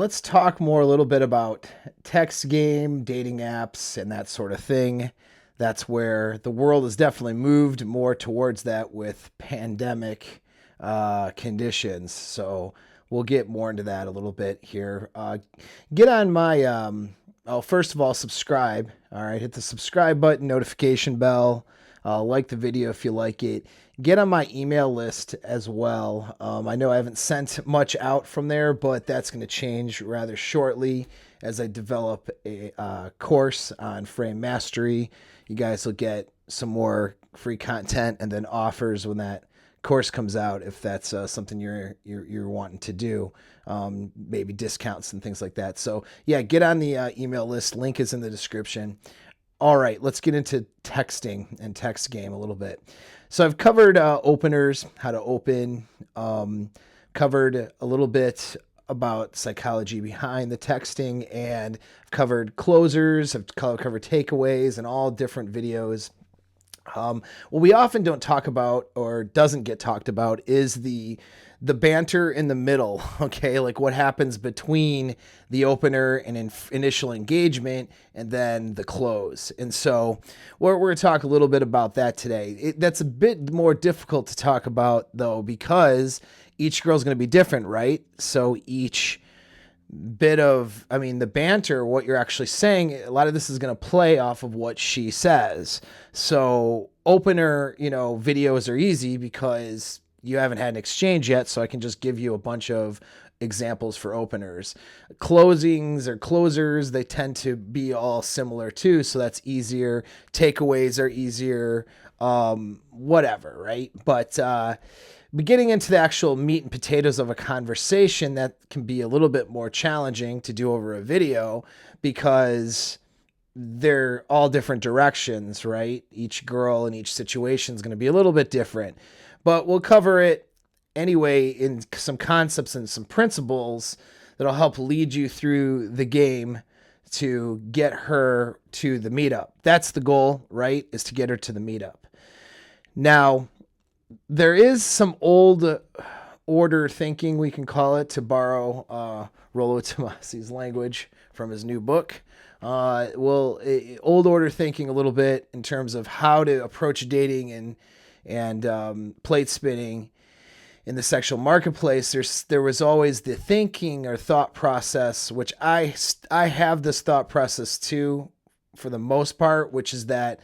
let's talk more a little bit about text game, dating apps, and that sort of thing. That's where the world has definitely moved more towards that with pandemic conditions. So we'll get more into that a little bit here. Get on my, first of all, subscribe. All right, hit the subscribe button, notification bell. Like the video if you like it. Get on my email list as well. I know I haven't sent much out from there, but that's going to change rather shortly as I develop a course on frame mastery. You guys will get some more free content and then offers when that course comes out if that's something you're wanting to do, maybe discounts and things like that. So yeah, get on the email list. Link is in the description. All right, let's get into texting and text game a little bit. So I've covered openers, how to open, covered a little bit about psychology behind the texting, and I've covered closers, I've covered takeaways, and all different videos. What we often don't talk about or doesn't get talked about is the banter in the middle, okay? Like what happens between the opener and initial engagement and then the close. And so we're going to talk a little bit about that today. That's a bit more difficult to talk about though, because each girl's going to be different, right? So each bit of, the banter, what you're actually saying, a lot of this is going to play off of what she says. So opener, videos are easy because you haven't had an exchange yet, so I can just give you a bunch of examples for openers. Closings or closers, they tend to be all similar too, so that's easier. Takeaways are easier, whatever, right? But getting into the actual meat and potatoes of a conversation, that can be a little bit more challenging to do over a video because they're all different directions, right? Each girl in each situation is going to be a little bit different. But we'll cover it anyway in some concepts and some principles that'll help lead you through the game to get her to the meetup. That's the goal, right? Is to get her to the meetup. Now, there is some old order thinking, we can call it, to borrow Rollo Tomasi's language from his new book. Old order thinking a little bit in terms of how to approach dating and plate spinning in the sexual marketplace. There was always the thinking or thought process, which I have this thought process too, for the most part, which is that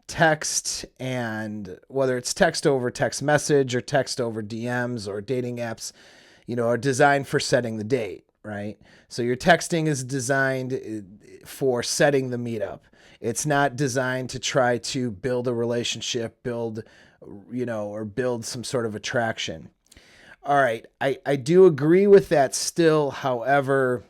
text, and whether it's text over text message or text over DMs or dating apps, are designed for setting the date, right? So your texting is designed for setting the meetup. It's not designed to try to build a relationship, build some sort of attraction. All right, I do agree with that still. However,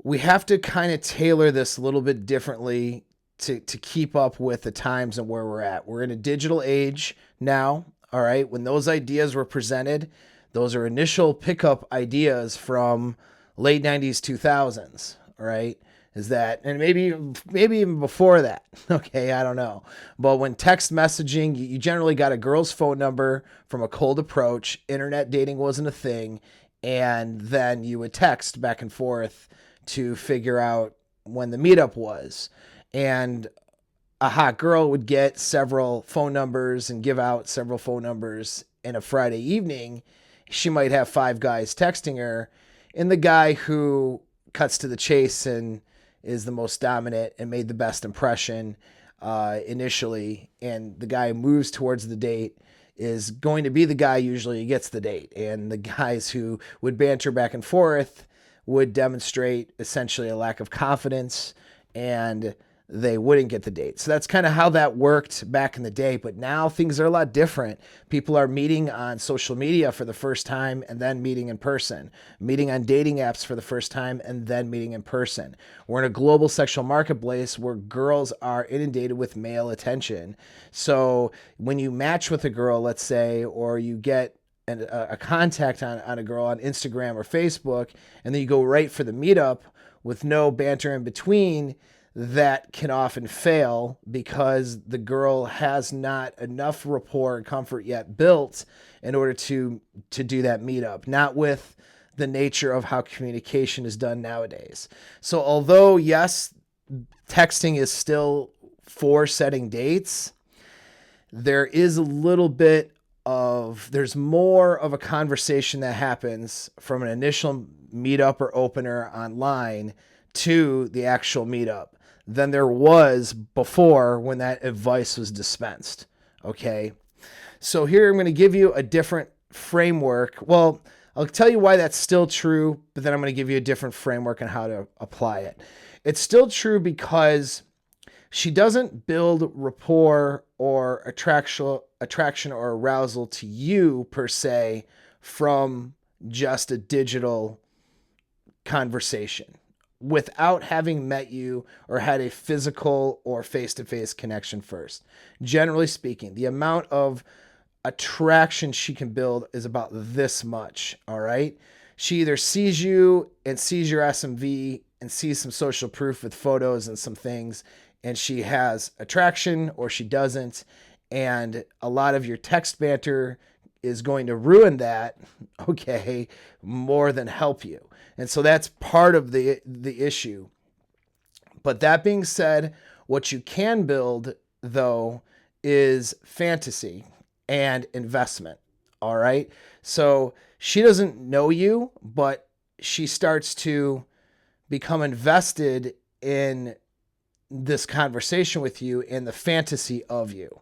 we have to kind of tailor this a little bit differently to keep up with the times and where we're at. We're in a digital age now, all right? When those ideas were presented, those are initial pickup ideas from late 90s, 2000s, all right? Is that, and maybe even before that, okay, I don't know. But when text messaging, you generally got a girl's phone number from a cold approach, internet dating wasn't a thing, and then you would text back and forth to figure out when the meetup was. And a hot girl would get several phone numbers and give out several phone numbers in a Friday evening. She might have 5 guys texting her, and the guy who cuts to the chase and is the most dominant and made the best impression initially, and the guy who moves towards the date is going to be the guy usually who gets the date. And the guys who would banter back and forth would demonstrate essentially a lack of confidence, and they wouldn't get the date. So that's kind of how that worked back in the day. But now things are a lot different. People are meeting on social media for the first time and then meeting in person, meeting on dating apps for the first time and then meeting in person. We're in a global sexual marketplace where girls are inundated with male attention. So when you match with a girl, let's say, or you get a contact on a girl on Instagram or Facebook, and then you go right for the meetup with no banter in between, that can often fail because the girl has not enough rapport and comfort yet built in order to do that meetup. Not with the nature of how communication is done nowadays. So although, yes, texting is still for setting dates, there is a little bit of, there's more of a conversation that happens from an initial meetup or opener online to the actual meetup than there was before when that advice was dispensed. Okay. So here I'm going to give you a different framework. Well, I'll tell you why that's still true, but then I'm going to give you a different framework on how to apply it. It's still true because she doesn't build rapport or attraction or arousal to you per se from just a digital conversation without having met you or had a physical or face-to-face connection first. Generally speaking, the amount of attraction she can build is about this much, all right? She either sees you and sees your SMV and sees some social proof with photos and some things, and she has attraction, or she doesn't. And a lot of your text banter is going to ruin that, okay, more than help you. And so that's part of the issue. But that being said, what you can build, though, is fantasy and investment. All right. So she doesn't know you, but she starts to become invested in this conversation with you and the fantasy of you.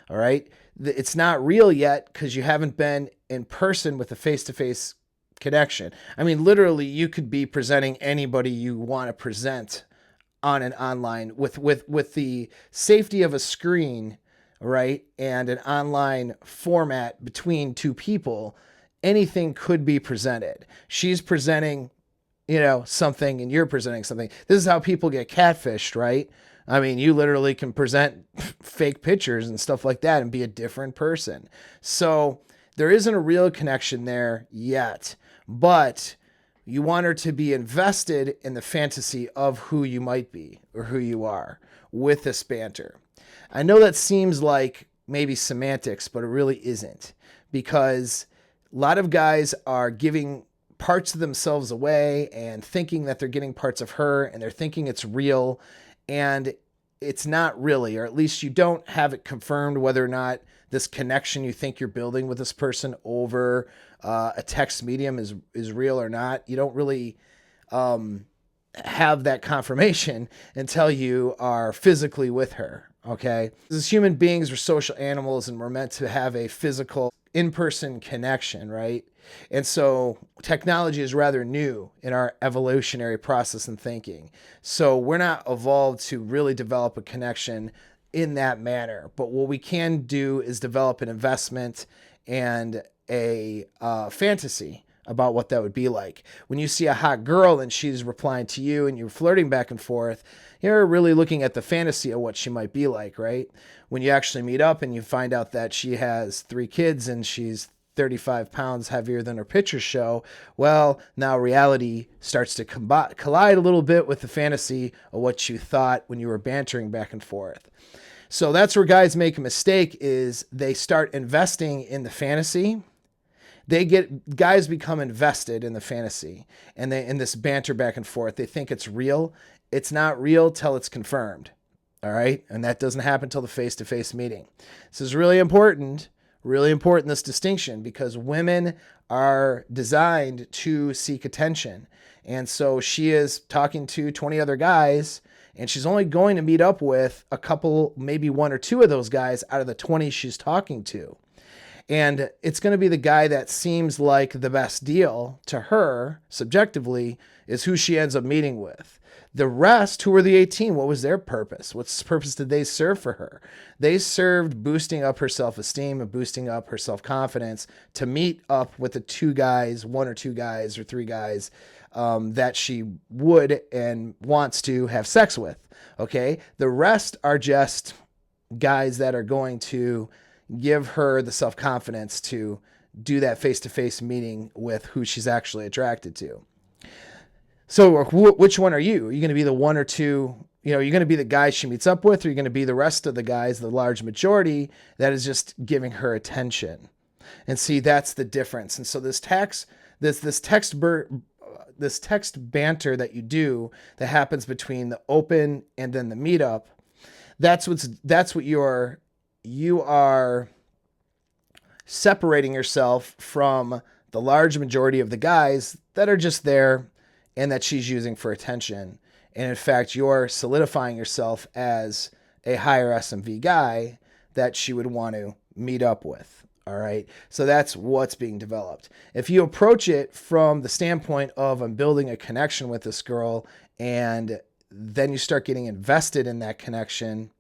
All right. It's not real yet because you haven't been in person with a face-to-face connection. I mean, literally, you could be presenting anybody you want to present on an online with the safety of a screen, right? And an online format between two people, anything could be presented. She's presenting, something, and you're presenting something. This is how people get catfished, right? I mean, you literally can present fake pictures and stuff like that and be a different person. So there isn't a real connection there yet, but you want her to be invested in the fantasy of who you might be or who you are with this banter. I know that seems like maybe semantics, but it really isn't, because a lot of guys are giving parts of themselves away and thinking that they're getting parts of her, and they're thinking it's real, and it's not really, or at least you don't have it confirmed whether or not this connection you think you're building with this person over a text medium is real or not. You don't really have that confirmation until you are physically with her. Okay. As human beings, we're social animals, and we're meant to have a physical in-person connection, right? And so technology is rather new in our evolutionary process and thinking. So we're not evolved to really develop a connection in that manner. But what we can do is develop an investment and a fantasy about what that would be like. When you see a hot girl and she's replying to you and you're flirting back and forth, you're really looking at the fantasy of what she might be like, right? When you actually meet up and you find out that she has 3 kids and she's 35 pounds heavier than her pictures show, well, now reality starts to collide a little bit with the fantasy of what you thought when you were bantering back and forth. So that's where guys make a mistake, is they start investing in the fantasy. Guys become invested in the fantasy, and in this banter back and forth. They think it's real. It's not real till it's confirmed. All right. And that doesn't happen till the face-to-face meeting. This is really important, this distinction, because women are designed to seek attention. And so she is talking to 20 other guys, and she's only going to meet up with a couple, maybe 1 or 2 of those guys out of the 20 she's talking to. And it's going to be the guy that seems like the best deal to her, subjectively, is who she ends up meeting with. The rest, who were the 18, what was their purpose? What purpose did they serve for her? They served boosting up her self-esteem and boosting up her self-confidence to meet up with the 2 guys, 1 or 2 guys or 3 guys that she would and wants to have sex with. Okay? The rest are just guys that are going to give her the self-confidence to do that face-to-face meeting with who she's actually attracted to. So which one are you? Are you going to be the 1 or 2, you're going to be the guy she meets up with, or are you going to be the rest of the guys, the large majority that is just giving her attention? And see, that's the difference. And so this this text banter that you do that happens between the open and then the meetup. That's what you are separating yourself from the large majority of the guys that are just there and that she's using for attention. And in fact, you're solidifying yourself as a higher SMV guy that she would want to meet up with. All right. So that's what's being developed. If you approach it from the standpoint of I'm building a connection with this girl, and then you start getting invested in that connection,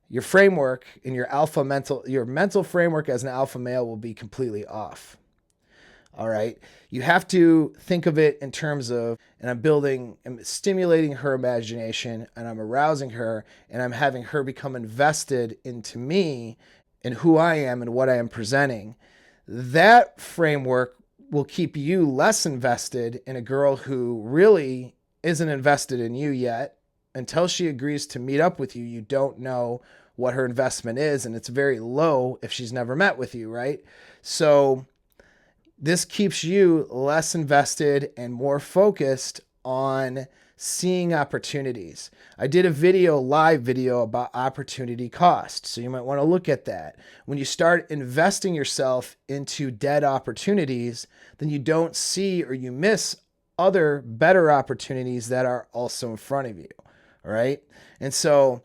your framework and your mental framework as an alpha male will be completely off. All right. You have to think of it in terms of, and I'm stimulating her imagination, and I'm arousing her, and I'm having her become invested into me and who I am and what I am presenting. That framework will keep you less invested in a girl who really isn't invested in you yet. Until she agrees to meet up with you, you don't know what her investment is, and it's very low if she's never met with you, right? So this keeps you less invested and more focused on seeing opportunities. I did a live video about opportunity cost, so you might want to look at that. When you start investing yourself into dead opportunities, then you don't see, or you miss other better opportunities that are also in front of you, all right? And so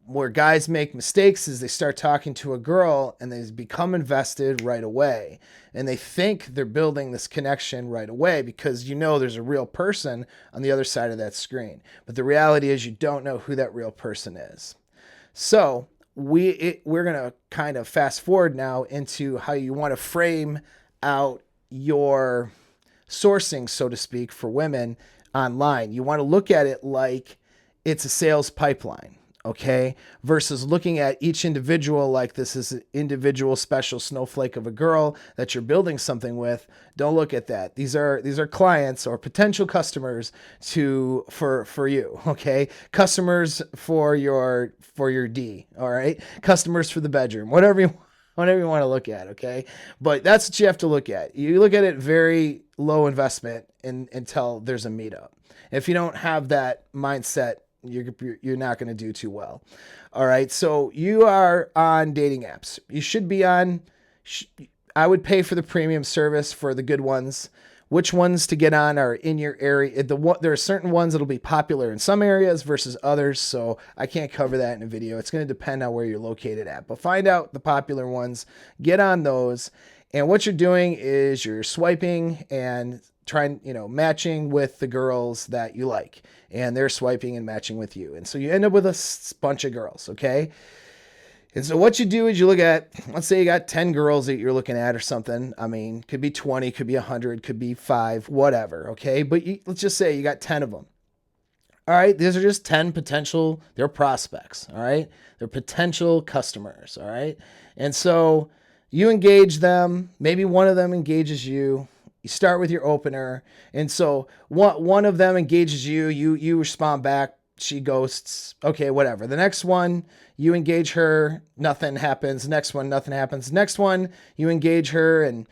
where guys make mistakes is they start talking to a girl and they become invested right away. And they think they're building this connection right away because there's a real person on the other side of that screen. But the reality is you don't know who that real person is. So we're going to kind of fast forward now into how you want to frame out your sourcing, so to speak, for women online. You want to look at it like it's a sales pipeline. Okay, versus looking at each individual like this is an individual special snowflake of a girl that you're building something with. Don't look at that. These are clients or potential customers for you. Okay, customers for your D. All right, customers for the bedroom. Whatever you want to look at. Okay, but that's what you have to look at. You look at it very low investment until there's a meetup. If you don't have that mindset, you're not going to do too well. All right. So you are on dating apps. You should be on, I would pay for the premium service for the good ones. Which ones to get on are in your area. There are certain ones that'll be popular in some areas versus others. So I can't cover that in a video. It's going to depend on where you're located at, but find out the popular ones, get on those. And what you're doing is you're swiping and trying, matching with the girls that you like, and they're swiping and matching with you. And so you end up with a bunch of girls. Okay. And so what you do is you look at, let's say you got 10 girls that you're looking at or something. I mean, could be 20, could be 100, could be 5, whatever. Okay. But let's just say you got 10 of them. All right. These are just 10 potential, they're prospects. All right. They're potential customers. All right. And so you engage them. Maybe one of them engages you. You start with your opener. And so one of them engages you. You respond back. She ghosts. Okay, whatever. The next one, you engage her. Nothing happens. Next one, nothing happens. Next one, you engage her and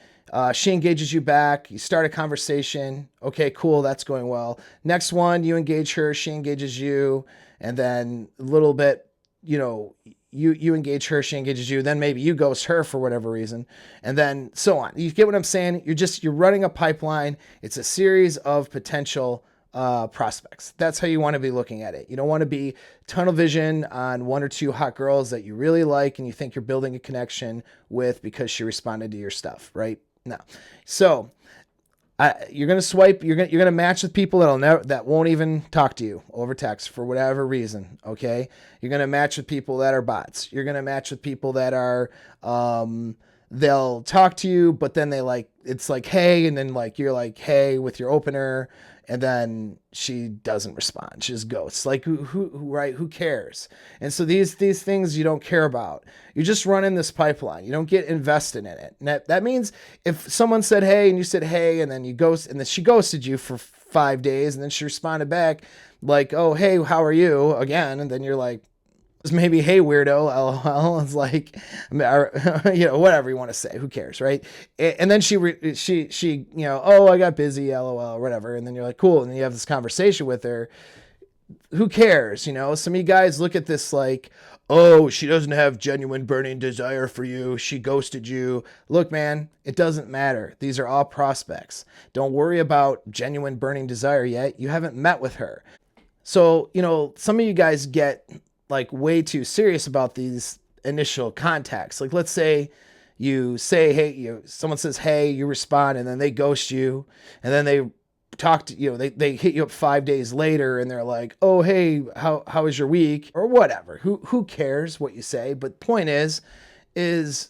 she engages you back. You start a conversation. Okay, cool. That's going well. Next one, you engage her. She engages you. And then a little bit, you engage her, she engages you, then maybe you ghost her for whatever reason, and then so on. You get what I'm saying? You're running a pipeline. It's a series of potential prospects. That's how you want to be looking at it. You don't want to be tunnel vision on one or two hot girls that you really like and you think you're building a connection with because she responded to your stuff, right? No. So you're going to swipe, you're going to match with people that won't even talk to you over text for whatever reason. Okay. You're going to match with people that are bots. You're going to match with people that are, they'll talk to you, but then it's like, hey, and then you're like, hey, with your opener, and then she doesn't respond. She just ghosts. Who cares? And so these things you don't care about. You're just running this pipeline. You don't get invested in it. And that means if someone said, hey, and you said, hey, and then you ghost, and then she ghosted you for 5 days, and then she responded back like, oh, hey, how are you? Again. And then you're like, maybe, hey, weirdo, lol. It's like, whatever you want to say. Who cares, right? And then she, oh, I got busy, lol, or whatever. And then you're like, cool. And then you have this conversation with her. Who cares? Some of you guys look at this like, oh, she doesn't have genuine burning desire for you. She ghosted you. Look, man, it doesn't matter. These are all prospects. Don't worry about genuine burning desire yet. You haven't met with her. So, some of you guys get like way too serious about these initial contacts. Like, let's say you say, hey, someone says, hey, you respond, and then they ghost you, and then they talk to they hit you up 5 days later, and they're like, oh, hey, how was your week, or whatever. Who cares what you say? But point is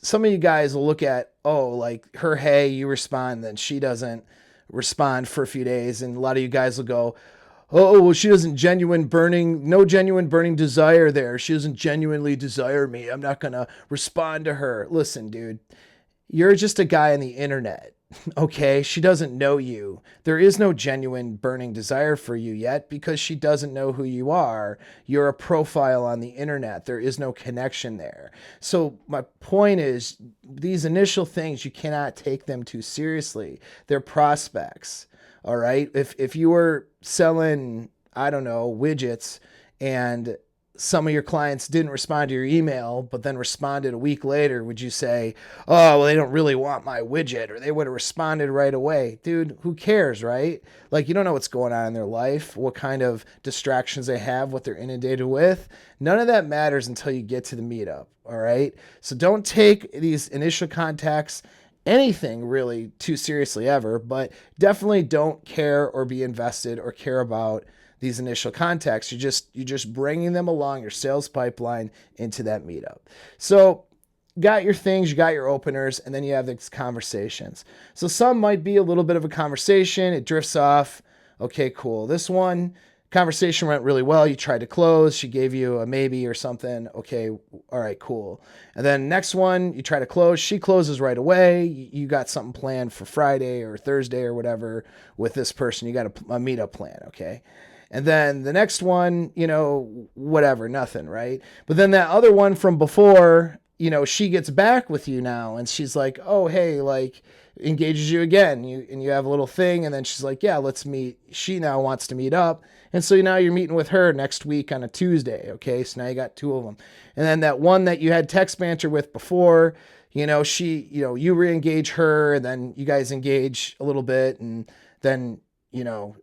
some of you guys will look at, oh, like her, hey, you respond, then she doesn't respond for a few days, and a lot of you guys will go, oh, well, she doesn't no genuine burning desire there. She doesn't genuinely desire me. I'm not going to respond to her. Listen, dude, you're just a guy on the internet. Okay. She doesn't know you. There is no genuine burning desire for you yet because she doesn't know who you are. You're a profile on the internet. There is no connection there. So my point is, these initial things, you cannot take them too seriously. They're prospects. All right. If you were selling, I don't know, widgets, and some of your clients didn't respond to your email, but then responded a week later, would you say, oh, well, they don't really want my widget, or they would have responded right away? Dude, who cares, right? Like, you don't know what's going on in their life, what kind of distractions they have, what they're inundated with. None of that matters until you get to the meetup. All right. So don't take these initial contacts, anything really, too seriously ever, but definitely don't care or be invested or care about these initial contacts. You're just bringing them along your sales pipeline into that meetup. So got your things, you got your openers, and then you have these conversations. So some might be a little bit of a conversation. It drifts off. Okay, cool. This one, conversation went really well. You tried to close. She gave you a maybe or something. Okay, all right, cool. And then next one, you try to close. She closes right away. You got something planned for Friday or Thursday or whatever with this person. You got a meetup plan, okay? And then the next one, whatever, nothing, right? But then that other one from before, she gets back with you now, and she's like, oh, hey, like, engages you again. You have a little thing, and then she's like, yeah, let's meet. She now wants to meet up. And so now you're meeting with her next week on a Tuesday, okay? So now you got two of them. And then that one that you had text banter with before, you re-engage her, and then you guys engage a little bit, and then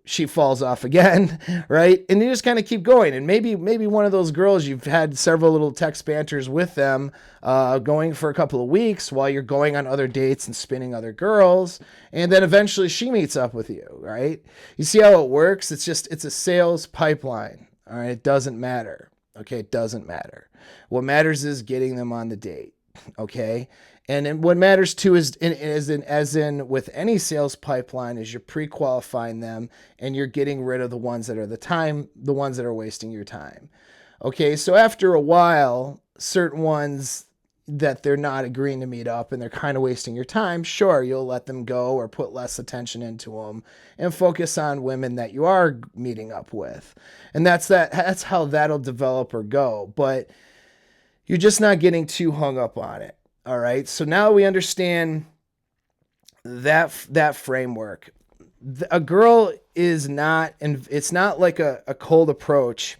she falls off again, right? And you just kind of keep going. And maybe one of those girls, you've had several little text banters with them going for a couple of weeks while you're going on other dates and spinning other girls. And then eventually she meets up with you, right? You see how it works? It's a sales pipeline. All right. It doesn't matter. Okay. It doesn't matter. What matters is getting them on the date. Okay. And what matters too is, as in with any sales pipeline, is you're pre-qualifying them and you're getting rid of the ones that are wasting your time. Okay, so after a while, certain ones that they're not agreeing to meet up and they're kind of wasting your time, sure, you'll let them go or put less attention into them and focus on women that you are meeting up with. And that's how that'll develop or go. But you're just not getting too hung up on it. All right. So now we understand that framework. A girl is not, and it's not like a cold approach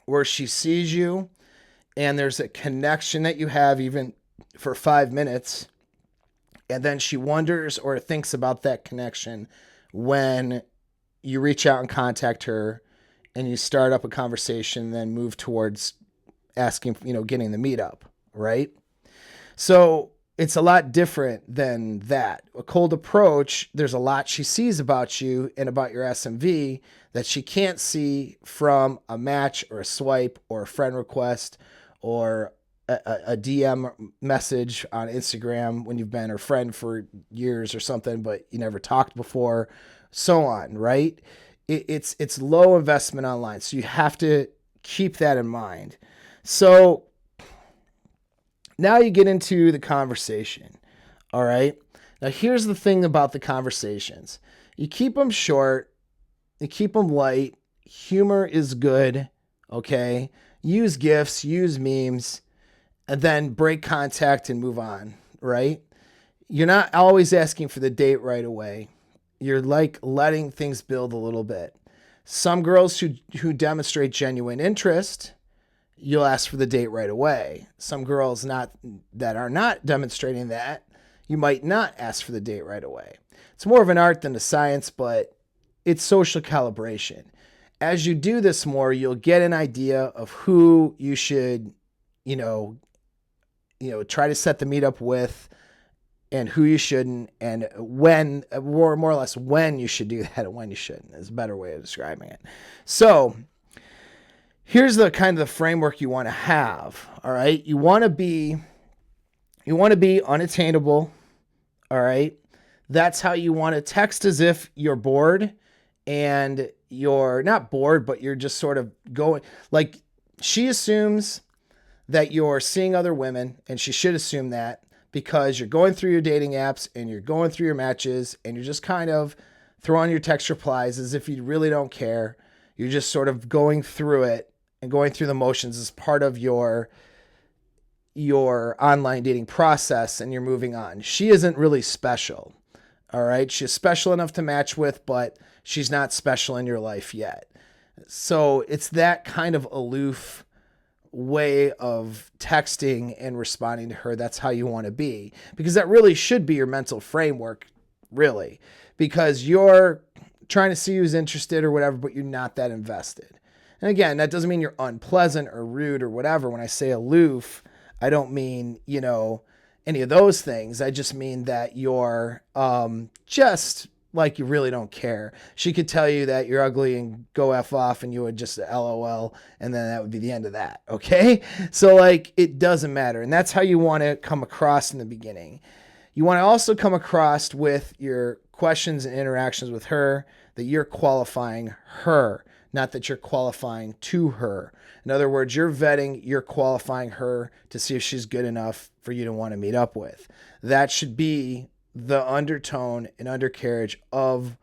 where she sees you and there's a connection that you have even for 5 minutes. And then she wonders or thinks about that connection when you reach out and contact her and you start up a conversation, and then move towards asking, getting the meetup, right? So it's a lot different than that. A cold approach, there's a lot she sees about you and about your SMV that she can't see from a match or a swipe or a friend request or a DM message on Instagram when you've been her friend for years or something, but you never talked before, so on, right? It's low investment online. So you have to keep that in mind. So now you get into the conversation. All right. Now here's the thing about the conversations. You keep them short. You keep them light. Humor is good. Okay. use GIFs, use memes, and then break contact and move on, right? You're not always asking for the date right away. You're like letting things build a little bit. Some girls who demonstrate genuine interest, you'll ask for the date right away. Some girls that are not demonstrating that, you might not ask for the date right away. It's more of an art than a science, but it's social calibration. As you do this more, you'll get an idea of who you should, you know, try to set the meetup with, and who you shouldn't, and when, more or less when you should do that and when you shouldn't is a better way of describing it. So here's the kind of the framework you want to have. All right. You want to be unattainable. All right. That's how you want to text, as if you're bored, and you're not bored, but you're just sort of going, like, she assumes that you're seeing other women, and she should assume that, because you're going through your dating apps and you're going through your matches and you're just kind of throwing your text replies as if you really don't care. You're just sort of going through it and going through the motions as part of your online dating process, and you're moving on. She isn't really special. All right. She's special enough to match with, but she's not special in your life yet. So it's that kind of aloof way of texting and responding to her. That's how you want to be, because that really should be your mental framework, really, because you're trying to see who's interested or whatever, but you're not that invested. And again, that doesn't mean you're unpleasant or rude or whatever. When I say aloof, I don't mean, any of those things. I just mean that you're just like you really don't care. She could tell you that you're ugly and go F off, and you would just LOL, and then that would be the end of that. Okay. So like, it doesn't matter. And that's how you want to come across in the beginning. You want to also come across with your questions and interactions with her that you're qualifying her, not that you're qualifying to her. In other words, you're qualifying her to see if she's good enough for you to want to meet up with. That should be the undertone and undercarriage of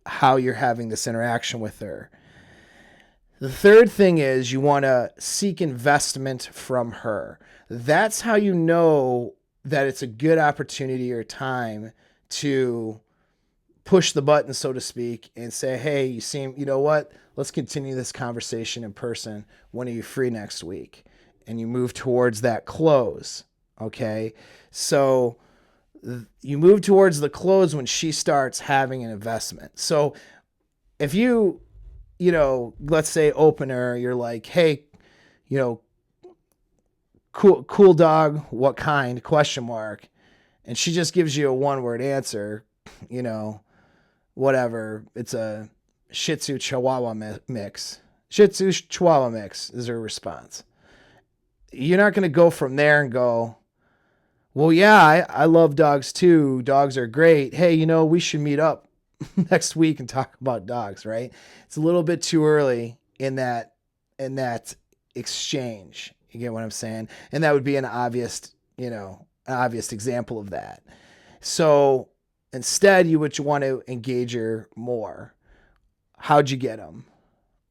how you're having this interaction with her. The third thing is you want to seek investment from her. That's how you know that it's a good opportunity or time to push the button, so to speak, and say, hey, you know what? Let's continue this conversation in person. When are you free next week? And you move towards that close. Okay. So you move towards the close when she starts having an investment. So if let's say opener, you're like, hey, cool dog, what kind? ? And she just gives you a one-word answer, whatever. It's a Shih Tzu Chihuahua mix. Shih Tzu Chihuahua mix is her response. You're not going to go from there and go, well, yeah, I love dogs too. Dogs are great. Hey, we should meet up next week and talk about dogs, right? It's a little bit too early in that exchange. You get what I'm saying? And that would be an obvious example of that. So instead, you would want to engage her more. How'd you get them?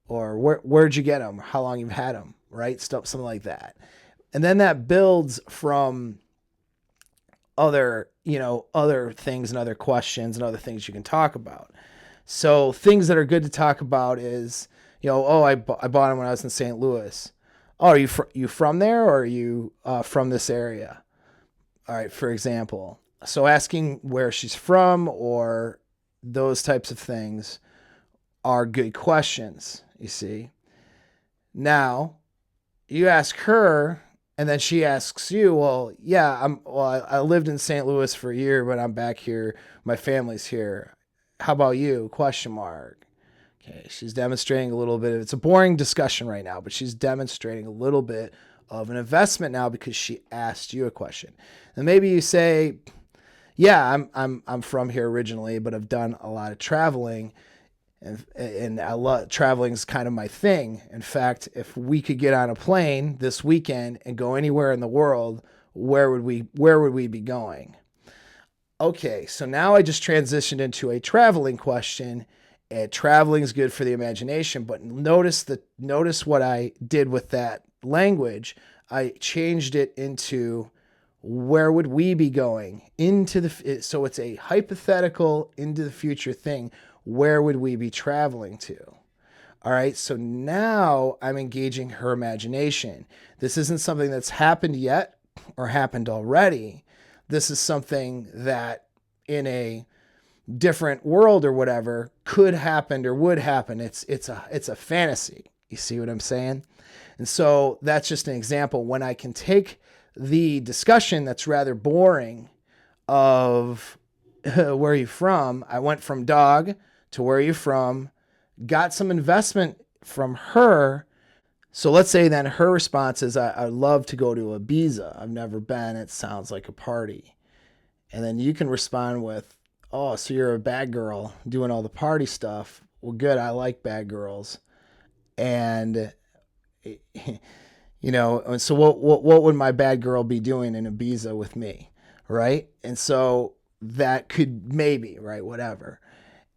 Or where'd you get them? How long you've had them, right? Something like that. And then that builds from other things and other questions and other things you can talk about. So things that are good to talk about is, I bought them when I was in St. Louis. Oh, are you from there, or are you from this area? All right, for example. So asking where she's from or those types of things are good questions, you see. Now, you ask her, and then she asks you, well, yeah, I lived in St. Louis for a year, but I'm back here. My family's here. How about you? ? Okay, she's demonstrating a little bit it's a boring discussion right now, but she's demonstrating a little bit of an investment now because she asked you a question. And maybe you say, yeah, I'm from here originally, but I've done a lot of traveling, and I love traveling is kind of my thing. In fact, if we could get on a plane this weekend and go anywhere in the world, where would we be going? Okay, so now I just transitioned into a traveling question, traveling is good for the imagination, but notice what I did with that language. I changed it into where would we be going into the, so it's a hypothetical into the future thing. Where would we be traveling to? All right. So now I'm engaging her imagination. This isn't something that's happened yet or happened already. This is something that in a different world or whatever could happen or would happen. It's a fantasy. You see what I'm saying? And so that's just an example when I can take the discussion that's rather boring of where are you from? I went from dog to where are you from? Got some investment from her. So let's say then her response is, I love to go to Ibiza. I've never been. It sounds like a party. And then you can respond with, oh, so you're a bad girl doing all the party stuff. Well, good. I like bad girls. And, so what would my bad girl be doing in Ibiza with me? Right. And so that could maybe, right, whatever.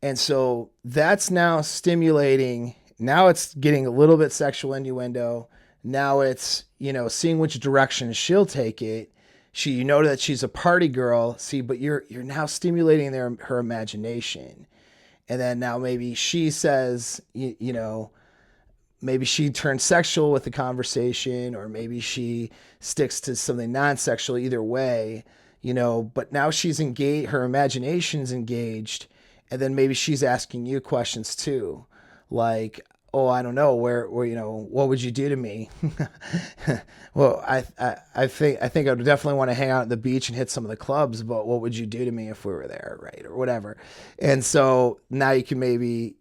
And so that's now stimulating. Now it's getting a little bit sexual innuendo. Now it's, seeing which direction she'll take it. You know that she's a party girl. See, but you're now stimulating her imagination. And then now maybe she says, maybe she turns sexual with the conversation, or maybe she sticks to something non-sexual. Either way, but now she's engaged, her imagination's engaged. And then maybe she's asking you questions too. Like, oh, I don't know, where what would you do to me? Well, I think I would definitely want to hang out at the beach and hit some of the clubs, but what would you do to me if we were there, right? Or whatever. And so now you can maybe,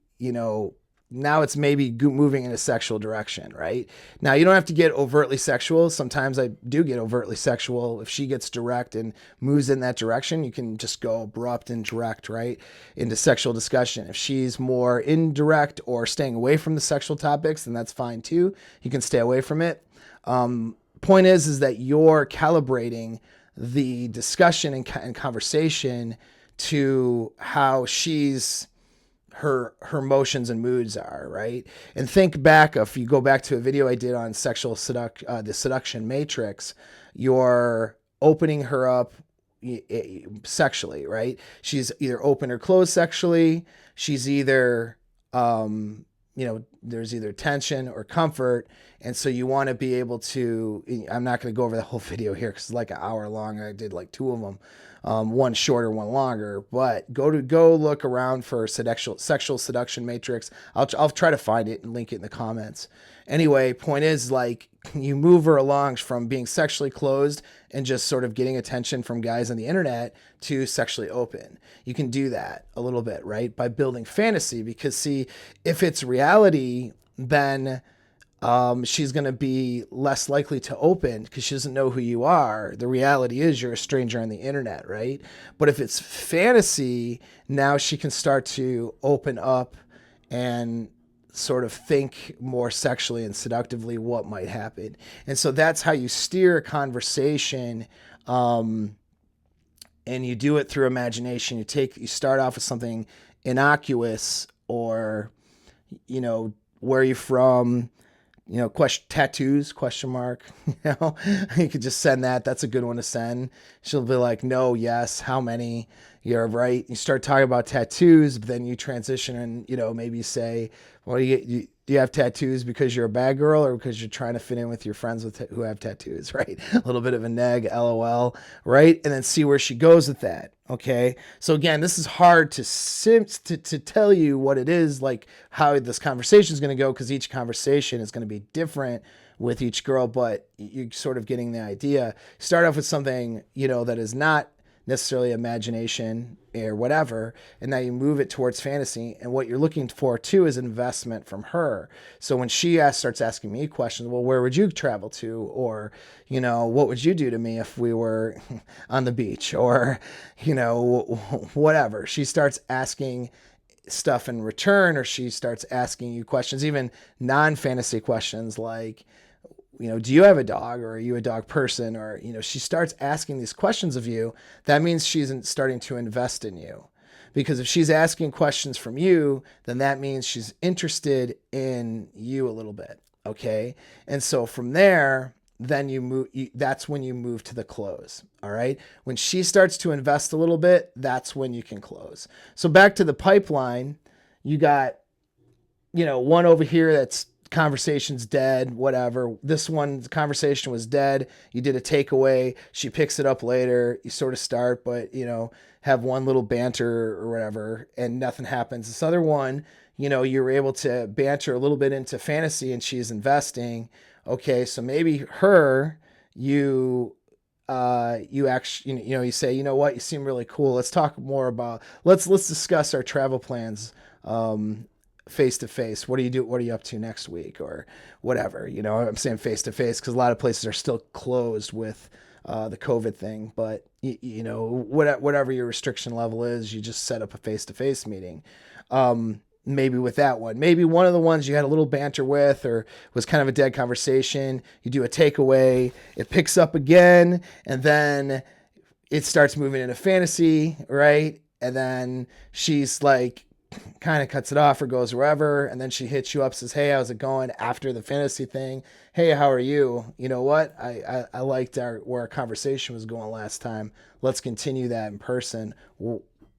now it's maybe moving in a sexual direction, right? Now you don't have to get overtly sexual. Sometimes I do get overtly sexual. If she gets direct and moves in that direction, you can just go abrupt and direct, right, into sexual discussion. If she's more indirect or staying away from the sexual topics, then that's fine too. You can stay away from it. Point is that you're calibrating the discussion and conversation to how her motions and moods are, right? And think back, if you go back to a video I did on the seduction matrix, you're opening her up sexually, right? She's either open or closed sexually. She's either, there's either tension or comfort. And so you want to be able to, I'm not going to go over the whole video here because it's like an hour long. I did like 2 of them. One shorter, one longer, but go look around for sexual seduction matrix. I'll try to find it and link it in the comments. Anyway, point is, like, you move her along from being sexually closed and just sort of getting attention from guys on the internet to sexually open. You can do that a little bit, right? By building fantasy, because see, if it's reality, then she's going to be less likely to open because she doesn't know who you are. The reality is you're a stranger on the internet, right? But if it's fantasy, now she can start to open up and sort of think more sexually and seductively what might happen. And so that's how you steer a conversation. And you do it through imagination. You start off with something innocuous, or, where are you from? Tattoos, question mark. You could just send that. That's a good one to send. She'll be like, no, yes, how many? You're right. You start talking about tattoos, but then you transition and, maybe say, well, do you have tattoos because you're a bad girl or because you're trying to fit in with your friends who have tattoos, right? A little bit of a neg, LOL, right? And then see where she goes with that. Okay. So again, this is hard to tell you what it is, like how this conversation is going to go, because each conversation is going to be different with each girl, but you're sort of getting the idea. Start off with something, that is not necessarily imagination or whatever, and now you move it towards fantasy. And what you're looking for too is investment from her. So when she starts asking me questions, well, where would you travel to? Or, what would you do to me if we were on the beach? Or, whatever. She starts asking stuff in return, or she starts asking you questions, even non-fantasy questions like, do you have a dog, or are you a dog person? Or, she starts asking these questions of you. That means she's starting to invest in you, Because if she's asking questions from you, then that means she's interested in you a little bit. Okay. And so from there, then that's when you move to the close. All right. When she starts to invest a little bit, that's when you can close. So back to the pipeline, you got, one over here that's conversation's dead, whatever. This one, conversation was dead. You did a takeaway. She picks it up later. You sort of start, but, have one little banter or whatever, and nothing happens. This other one, you're able to banter a little bit into fantasy and she's investing. Okay, so maybe her, you actually, you say, you know what, you seem really cool. Let's talk more about, let's discuss our travel plans, face to face. What are you up to next week or whatever? I'm saying face to face because a lot of places are still closed with the COVID thing, but whatever your restriction level is, you just set up a face to face meeting. Maybe with that one, maybe one of the ones you had a little banter with, or was kind of a dead conversation, you do a takeaway, it picks up again, and then it starts moving into fantasy, right? And then she's like, kind of cuts it off or goes wherever, and then she hits you up, says, hey, how's it going after the fantasy thing? Hey, how are you? You know what? I liked where our conversation was going last time. Let's continue that in person.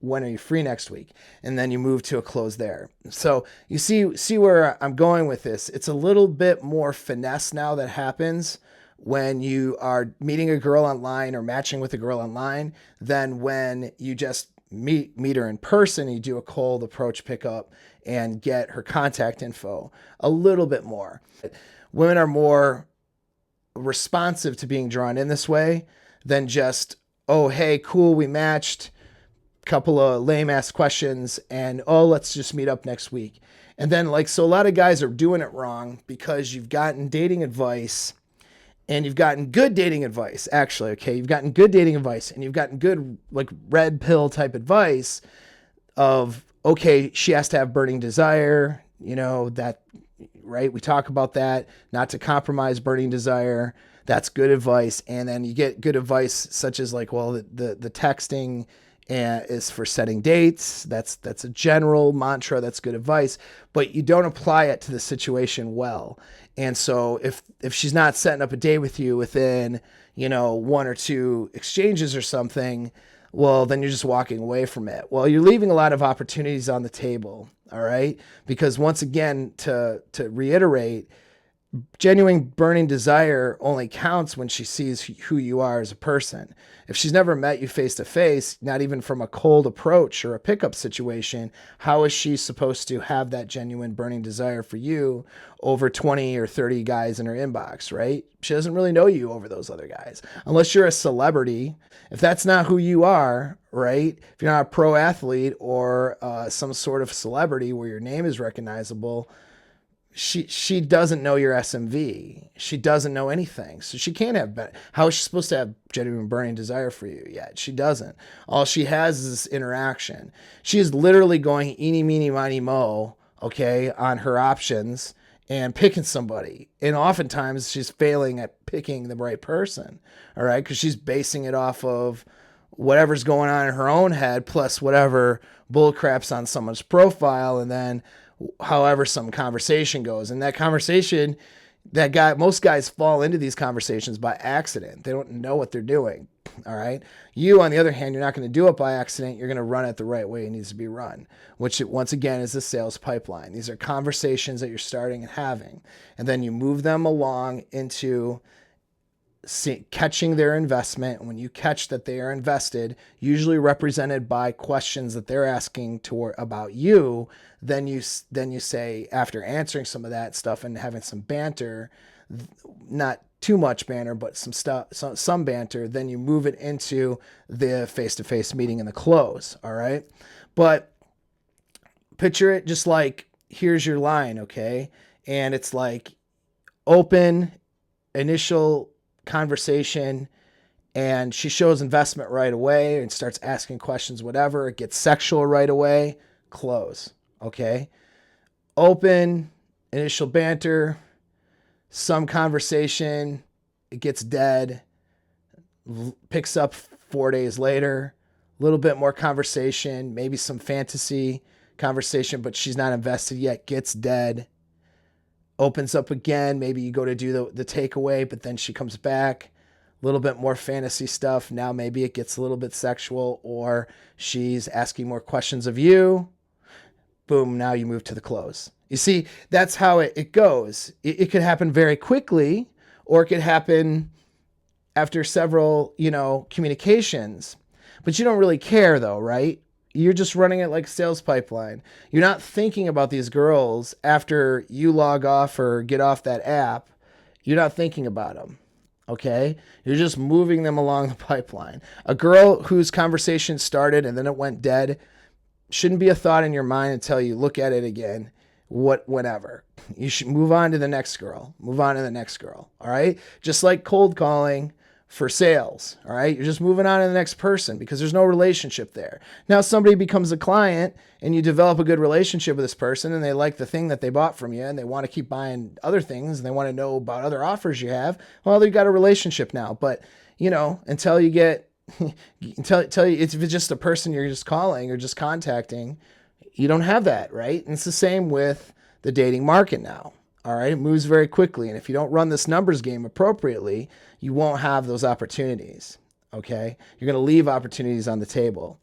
When are you free next week? And then you move to a close there. So you see where I'm going with this. It's a little bit more finesse now that happens when you are meeting a girl online or matching with a girl online than when you just meet her in person and you do a cold approach pickup and get her contact info. A little bit more. Women are more responsive to being drawn in this way than just, oh, hey, cool, we matched, couple of lame ass questions, and let's just meet up next week. And then so a lot of guys are doing it wrong because you've gotten dating advice and you've gotten good dating advice, actually. Okay. You've gotten good dating advice and you've gotten good, red pill type advice of, okay, she has to have burning desire, that, right? We talk about that, not to compromise burning desire. That's good advice. And then you get good advice such as the texting is for setting dates. That's a general mantra. That's good advice, but you don't apply it to the situation well. And so if she's not setting up a date with you within, one or two exchanges or something, well, then you're just walking away from it. Well, you're leaving a lot of opportunities on the table. All right. Because once again, to reiterate, genuine burning desire only counts when she sees who you are as a person. If she's never met you face to face, not even from a cold approach or a pickup situation, how is she supposed to have that genuine burning desire for you over 20 or 30 guys in her inbox, right? She doesn't really know you over those other guys. Unless you're a celebrity. If that's not who you are, right? If you're not a pro athlete or some sort of celebrity where your name is recognizable, she doesn't know your SMV. She doesn't know anything. So she can't have, how is she supposed to have genuine burning desire for you yet? She doesn't. All she has is this interaction. She is literally going eeny, meeny, miny, mo, okay, on her options and picking somebody. And oftentimes she's failing at picking the right person, all right? Because she's basing it off of whatever's going on in her own head plus whatever bull crap's on someone's profile, and then however some conversation goes. And that conversation, most guys fall into these conversations by accident. They don't know what they're doing. All right. You, on the other hand, you're not going to do it by accident. You're going to run it the right way it needs to be run, which once again is the sales pipeline. These are conversations that you're starting and having, and then you move them along into catching their investment. And when you catch that they are invested, usually represented by questions that they're asking about you, then you say, after answering some of that stuff and having some banter, not too much banter, but some banter, then you move it into the face-to-face meeting and the close. All right. But picture it just like, here's your line. Okay. And it's open initial conversation, and she shows investment right away and starts asking questions, whatever. It gets sexual right away, close. Okay. Open initial banter, some conversation, it gets dead, picks up 4 days later, a little bit more conversation, maybe some fantasy conversation, but she's not invested yet, gets dead, opens up again. Maybe you go to do the takeaway, but then she comes back, a little bit more fantasy stuff. Now maybe it gets a little bit sexual, or she's asking more questions of you. Boom, now you move to the close. You see, that's how it goes. It could happen very quickly, or it could happen after several, communications. But you don't really care though, right? You're just running it like a sales pipeline. You're not thinking about these girls after you log off or get off that app. You're not thinking about them, okay? You're just moving them along the pipeline. A girl whose conversation started and then it went dead shouldn't be a thought in your mind until you look at it again, whenever. You should move on to the next girl. Move on to the next girl, all right? Just like cold calling for sales, all right? You're just moving on to the next person because there's no relationship there. Now somebody becomes a client and you develop a good relationship with this person and they like the thing that they bought from you and they want to keep buying other things and they want to know about other offers you have. Well, they've got a relationship now, but until you get until you, if it's just a person you're just calling or just contacting, you don't have that, right? And it's the same with the dating market now. All right. It moves very quickly. And if you don't run this numbers game appropriately, you won't have those opportunities. Okay. You're going to leave opportunities on the table.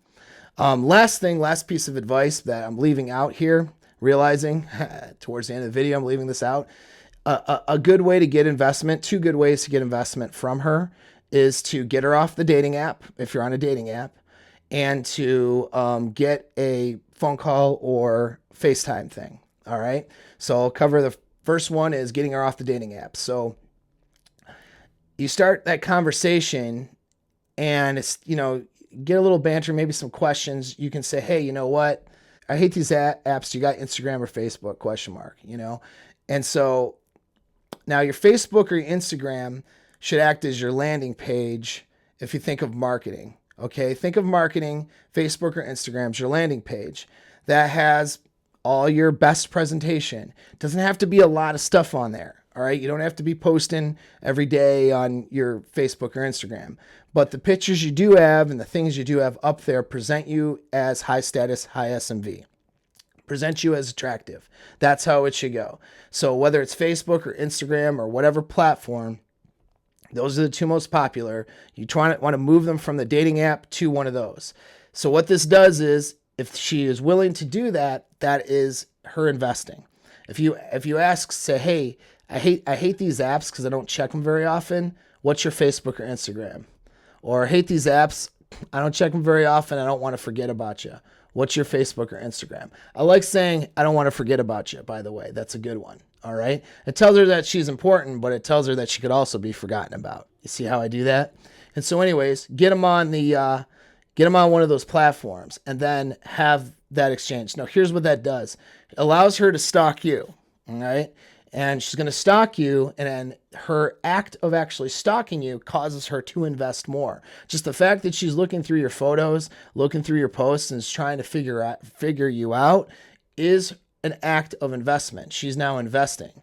Last piece of advice that I'm leaving out here, realizing towards the end of the video, I'm leaving this out. A good way to get investment, two good ways to get investment from her is to get her off the dating app, if you're on a dating app, and to get a phone call or FaceTime thing. All right. So I'll cover the first one is getting her off the dating app. So you start that conversation and it's, get a little banter, maybe some questions. You can say, hey, you know what? I hate these apps. You got Instagram or Facebook, ? And so now your Facebook or your Instagram should act as your landing page if you think of marketing. Okay, think of marketing, Facebook or Instagram's your landing page that has all your best presentation. It doesn't have to be a lot of stuff on there. All right, you don't have to be posting every day on your Facebook or Instagram, but the pictures you do have and the things you do have up there present you as high status, high SMV. Present you as attractive. That's how it should go. So whether it's Facebook or Instagram or whatever platform, those are the two most popular. You want to move them from the dating app to one of those. So what this does is, if she is willing to do that, that is her investing. If you ask, say, hey, I hate these apps because I don't check them very often. What's your Facebook or Instagram? Or I hate these apps. I don't check them very often. I don't want to forget about you. What's your Facebook or Instagram? I like saying, I don't want to forget about you, by the way. That's a good one. All right. It tells her that she's important, but it tells her that she could also be forgotten about. You see how I do that? And so anyways, get them on one of those platforms and then have that exchange. Now, here's what that does. It allows her to stalk you. All right. And she's going to stalk you, and then her act of actually stalking you causes her to invest more. Just the fact that she's looking through your photos, looking through your posts, and is trying to figure you out is an act of investment. She's now investing.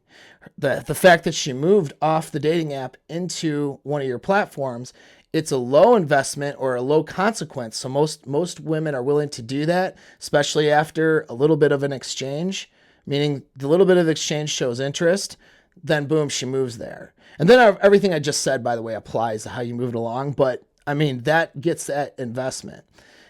The fact that she moved off the dating app into one of your platforms, it's a low investment or a low consequence. So most women are willing to do that, especially after a little bit of an exchange. Meaning the little bit of exchange shows interest, then boom, she moves there. And then everything I just said, by the way, applies to how you moved along. But I mean, that gets that investment.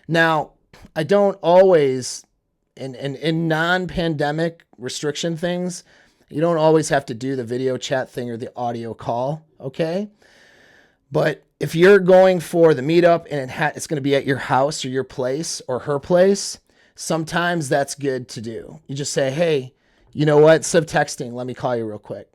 Now, I don't always, in non-pandemic restriction things, you don't always have to do the video chat thing or the audio call, okay? But if you're going for the meetup and it's going to be at your house or your place or her place, sometimes that's good to do. You just say, hey, you know what? Instead of texting, let me call you real quick.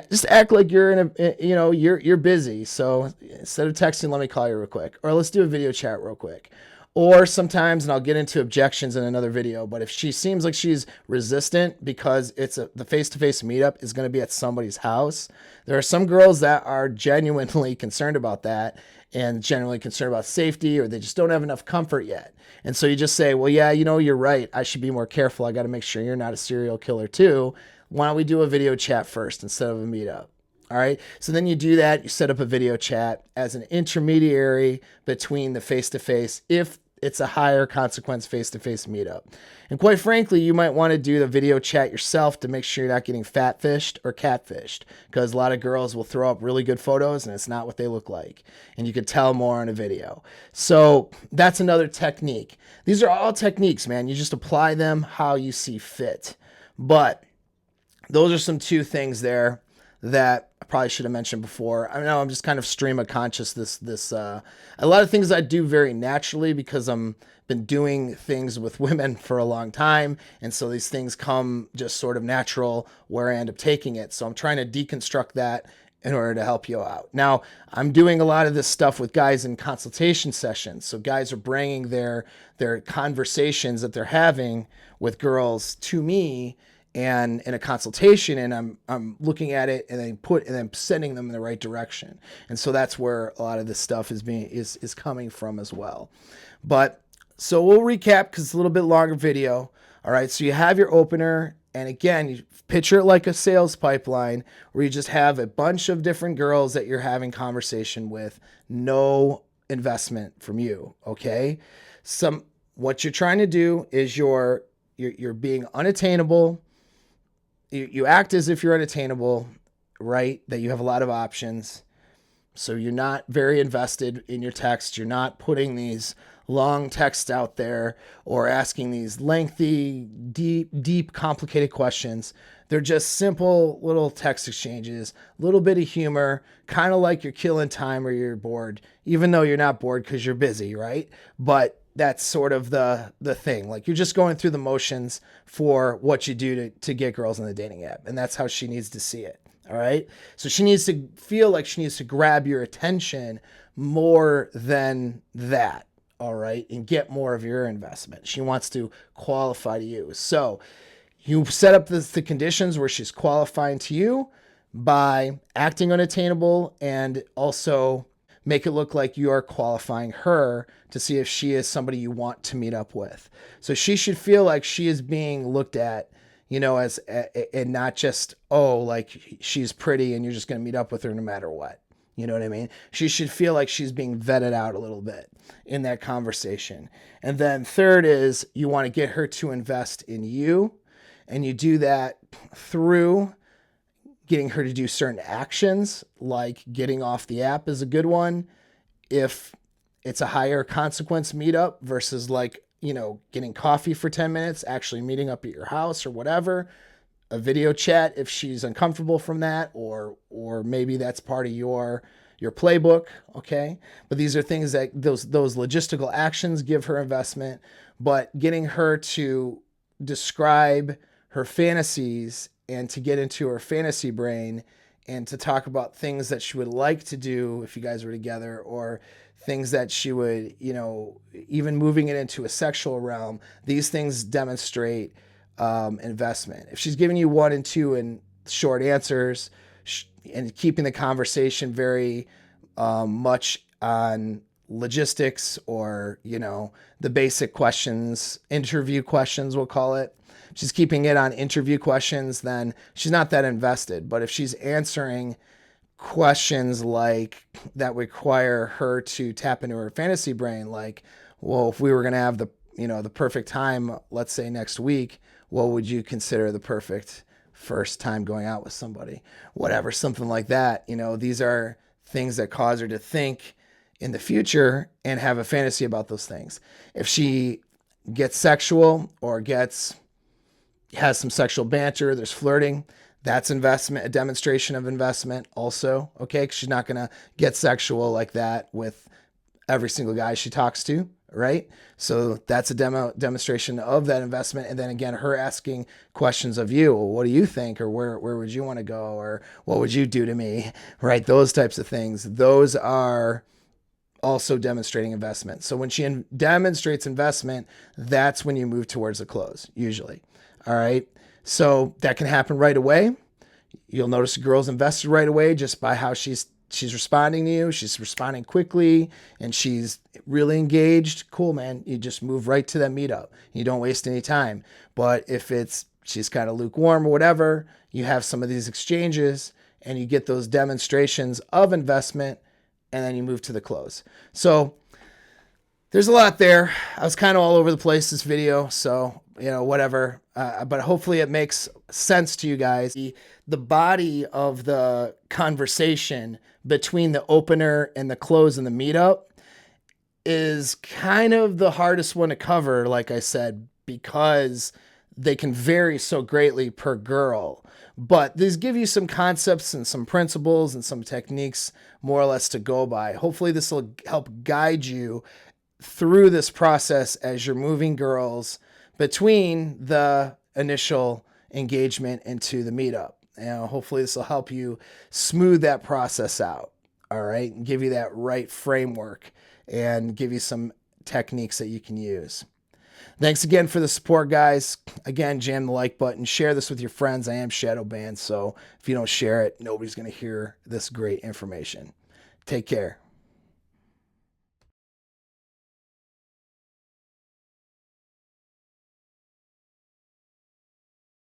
Just act like you're you're busy. So instead of texting, let me call you real quick. Or let's do a video chat real quick. Or sometimes, and I'll get into objections in another video, but if she seems like she's resistant because the face-to-face meetup is going to be at somebody's house, there are some girls that are genuinely concerned about that and genuinely concerned about safety, or they just don't have enough comfort yet. And so you just say, well, yeah, you're right. I should be more careful. I got to make sure you're not a serial killer too. Why don't we do a video chat first instead of a meetup? All right. So then you do that. You set up a video chat as an intermediary between the face to face if it's a higher consequence face to face meetup. And quite frankly, you might want to do the video chat yourself to make sure you're not getting fatfished or catfished, because a lot of girls will throw up really good photos and it's not what they look like. And you could tell more on a video. So that's another technique. These are all techniques, man. You just apply them how you see fit. But those are some two things there that I probably should have mentioned before. I know I'm just kind of stream of conscious. A lot of things I do very naturally because I'm been doing things with women for a long time, and so these things come just sort of natural where I end up taking it. So I'm trying to deconstruct that in order to help you out. Now, I'm doing a lot of this stuff with guys in consultation sessions. So guys are bringing their conversations that they're having with girls to me and in a consultation, and I'm looking at it and then sending them in the right direction. And so that's where a lot of this stuff is coming from as well. But so we'll recap because it's a little bit longer video. All right, so you have your opener, and again, you picture it like a sales pipeline where you just have a bunch of different girls that you're having conversation with, no investment from you. Okay, what you're trying to do is you're being unattainable. You act as if you're unattainable, right? That you have a lot of options. So you're not very invested in your text. You're not putting these long texts out there or asking these lengthy, deep, complicated questions. They're just simple little text exchanges, a little bit of humor, kind of like you're killing time or you're bored, even though you're not bored because you're busy, right? But that's sort of the thing. Like you're just going through the motions for what you do to get girls on the dating app. And that's how she needs to see it. All right. So she needs to feel like she needs to grab your attention more than that. All right. And get more of your investment. She wants to qualify to you. So you set up the conditions where she's qualifying to you by acting unattainable and also make it look like you are qualifying her to see if she is somebody you want to meet up with. So she should feel like she is being looked at, as and not just, oh, like she's pretty and you're just going to meet up with her no matter what. You know what I mean? She should feel like she's being vetted out a little bit in that conversation. And then third is you want to get her to invest in you. And you do that through getting her to do certain actions, like getting off the app is a good one. If it's a higher consequence meetup versus like, getting coffee for 10 minutes, actually meeting up at your house or whatever, a video chat if she's uncomfortable from that, or maybe that's part of your playbook. Okay. But these are things that those logistical actions give her investment, but getting her to describe her fantasies and to get into her fantasy brain and to talk about things that she would like to do if you guys were together, or things that she would, even moving it into a sexual realm. These things demonstrate investment. If she's giving you 1 and 2 and short answers and keeping the conversation very much on logistics or, the basic questions, interview questions, we'll call it. She's keeping it on interview questions, then she's not that invested. But if she's answering questions like that require her to tap into her fantasy brain, like, well, if we were going to have the perfect time, let's say next week, what would you consider the perfect first time going out with somebody? Whatever, something like that. These are things that cause her to think in the future and have a fantasy about those things. If she gets sexual or has some sexual banter, there's flirting, that's investment, a demonstration of investment also, okay? Because she's not going to get sexual like that with every single guy she talks to, right? So that's a demonstration of that investment. And then again, her asking questions of you, well, what do you think? Or where would you want to go? Or what would you do to me, right? Those types of things. Those are also demonstrating investment. So when she demonstrates investment, that's when you move towards the close, usually. All right. So that can happen right away. You'll notice the girl's invested right away just by how she's responding to you. She's responding quickly and she's really engaged. Cool, man. You just move right to that meetup. You don't waste any time. But if she's kind of lukewarm or whatever, you have some of these exchanges and you get those demonstrations of investment, and then you move to the close. So there's a lot there. I was kind of all over the place this video, so whatever. But hopefully it makes sense to you guys. The body of the conversation between the opener and the close and the meetup is kind of the hardest one to cover, like I said, because they can vary so greatly per girl. But these give you some concepts and some principles and some techniques more or less to go by. Hopefully this will help guide you through this process as you're moving girls between the initial engagement into the meetup. Hopefully this will help you smooth that process out. All right. And give you that right framework and give you some techniques that you can use. Thanks again for the support, guys. Again, jam the like button. Share this with your friends. I am shadow banned, so if you don't share it, nobody's going to hear this great information. Take care.